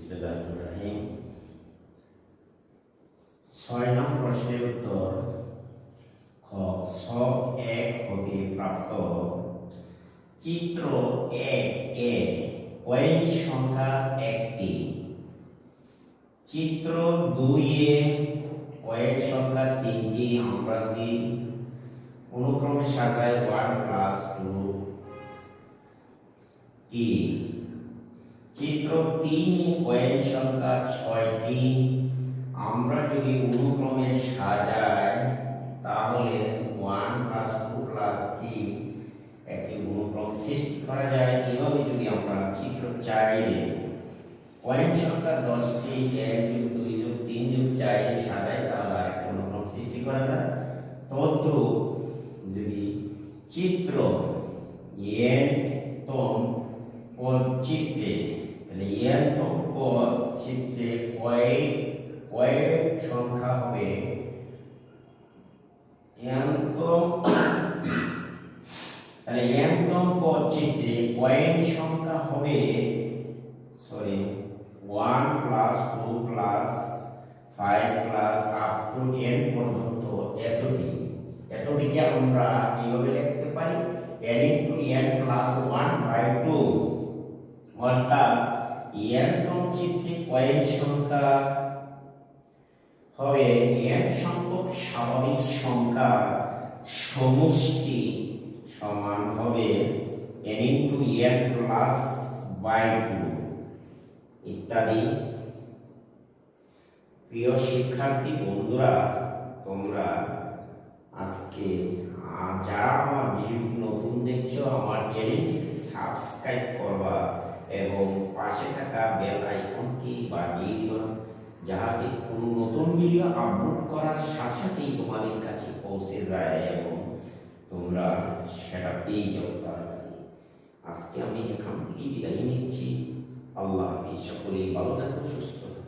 বিসমিল্লাহির ছয় নং প্রশ্নের উত্তর খ ছক ১ হতে প্রাপ্ত চিত্র ১ এ কয়েন সংখ্যা ১টি, চিত্র ২ এ কয়েন সংখ্যা ৩টি। আমরা যদি অনুক্রমে সাজাই 1 + 2 টি। চিত্র ৩ এ কয়েন সংখ্যা ৬টি। আমরা যদি অনুক্রমে সাজাই তাহলে 1 + 2 + 3 একটি অনুক্রম সৃষ্টি করা যায়। এভাবে যদি আমরা চিত্র ৪ এ কয়েন সংখ্যা 10টি 1 + 2 + 3 + 4 এ সাজাই তাহলে আরেকটি অনুক্রম সৃষ্টি করা যায়। তদ্রূপ যদি চিত্র n-তম পদ চিত্রে তাহলে n-তম পদ চিত্রে কয়েন সংখ্যা হবে তাহলে n-তম পদ চিত্রে কয়েন সংখ্যা হবে 1 + 2 + 5 + up to n পর্যন্ত এতটিকে আমরা এইভাবে লিখতে পারি n * n + 1/2। অর্থাৎ n-তম চিত্রে কয়েন সংখ্যা হবে n সংখ্যক স্বাভাবিক সংখ্যার সমষ্টি সমান হবে n * n +/2 ইত্যাদি। প্রিয় শিক্ষার্থী বন্ধুরা, তোমরা আজকে যারা আমার ভিডিওটি নতুন দেখছো আমার চ্যানেলটিকে সাবস্ক্রাইব করবা এবং পাশে থাকা বেল আইকনটি বাজিয়ে দিবা, যাতে কোনো নতুন ভিডিও আপলোড করার সাথে সাথেই তোমাদের কাছে পৌঁছে যায় এবং তোমরা সেটা পেয়ে যাও তাড়াতাড়ি। আজকে আমি এখান থেকে বিদায় নিচ্ছি। আল্লাহ হাফেজ। সকলেই ভালো থাকো, সুস্থ থাকো।